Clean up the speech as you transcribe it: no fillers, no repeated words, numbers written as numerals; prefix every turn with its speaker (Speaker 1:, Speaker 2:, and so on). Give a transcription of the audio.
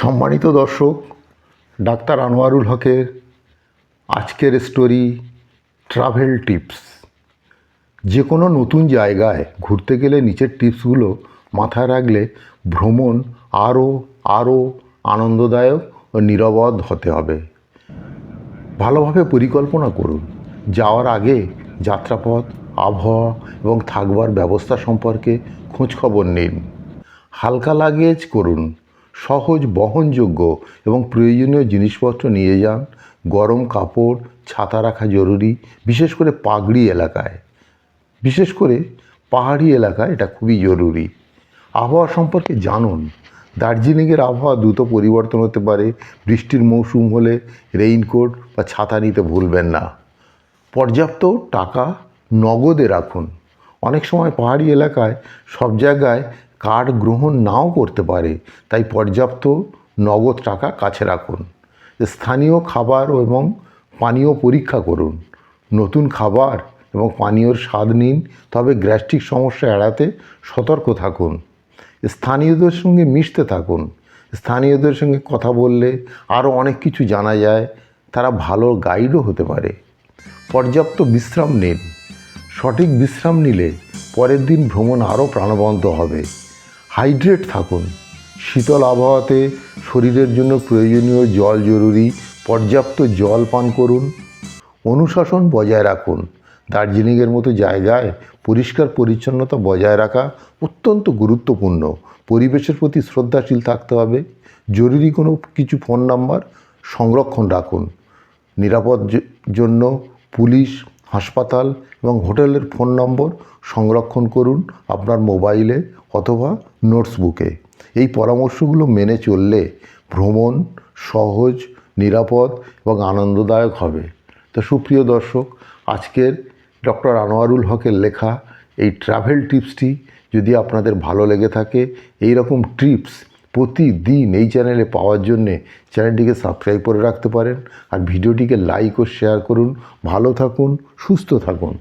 Speaker 1: সম্মানিত দর্শক, ডাক্তার আনোয়ারুল হকের আজকের স্টোরি ট্রাভেল টিপস। যে কোনো নতুন জায়গায় ঘুরতে গেলে নিচের টিপসগুলো মাথায় রাখলে ভ্রমণ আরও আনন্দদায়ক ও নিরাপদ হতে হবে। ভালোভাবে পরিকল্পনা করুন। যাওয়ার আগে যাত্রাপথ, আবহাওয়া এবং থাকবার ব্যবস্থা সম্পর্কে খোঁজখবর নিন। হালকা লাগেজ করুন। সহজ বহনযোগ্য এবং প্রয়োজনীয় জিনিসপত্র নিয়ে যান। গরম কাপড়, ছাতা রাখা জরুরি, বিশেষ করে পাহাড়ি এলাকায় এটা খুবই জরুরি। আবহাওয়া সম্পর্কে জানুন। দার্জিলিংয়ের আবহাওয়া দ্রুত পরিবর্তন হতে পারে। বৃষ্টির মৌসুম হলে রেইনকোট বা ছাতা নিতে ভুলবেন না। পর্যাপ্ত টাকা নগদে রাখুন। অনেক সময় পাহাড়ি এলাকায় সব জায়গায় কার্ড গ্রহণ নাও করতে পারে, তাই পর্যাপ্ত নগদ টাকা কাছে রাখুন। স্থানীয় খাবার এবং পানীয় পরীক্ষা করুন। নতুন খাবার এবং পানীয়র স্বাদ নিন, তবে গ্যাস্ট্রিক সমস্যা এড়াতে সতর্ক থাকুন। স্থানীয়দের সঙ্গে মিশতে থাকুন। স্থানীয়দের সঙ্গে কথা বললে আরও অনেক কিছু জানা যায়। তারা ভালো গাইডও হতে পারে। পর্যাপ্ত বিশ্রাম নিন। সঠিক বিশ্রাম নিলে পরের দিন ভ্রমণ আরও প্রাণবন্ত হবে। হাইড্রেট থাকুন। শীতল আবহাওয়াতে শরীরের জন্য প্রয়োজনীয় জল জরুরি। পর্যাপ্ত জল পান করুন। অনুশাসন বজায় রাখুন। দার্জিলিংয়ের মতো জায়গায় পরিষ্কার পরিচ্ছন্নতা বজায় রাখা অত্যন্ত গুরুত্বপূর্ণ। পরিবেশের প্রতি শ্রদ্ধাশীল থাকতে হবে। জরুরি কোনো কিছু ফোন নাম্বার সংরক্ষণ রাখুন। নিরাপদ জন্য পুলিশ, হাসপাতাল এবং হোটেলের ফোন নম্বর সংরক্ষণ করুন আপনার মোবাইলে অথবা নোটসবুকে। এই পরামর্শগুলো মেনে চললে ভ্রমণ সহজ, নিরাপদ এবং আনন্দদায়ক হবে। তো সুপ্রিয় দর্শক, আজকের ডক্টর আনোয়ারুল হকের লেখা এই ট্রাভেল টিপসটি যদি আপনাদের ভালো লেগে থাকে, এই রকম টিপস প্রতিদিন এই চ্যানেলে পাওয়ার জন্যে চ্যানেলটিকে সাবস্ক্রাইব করে রাখতে পারেন। আর ভিডিওটিকে লাইক ও শেয়ার করুন। ভালো থাকুন, সুস্থ থাকুন।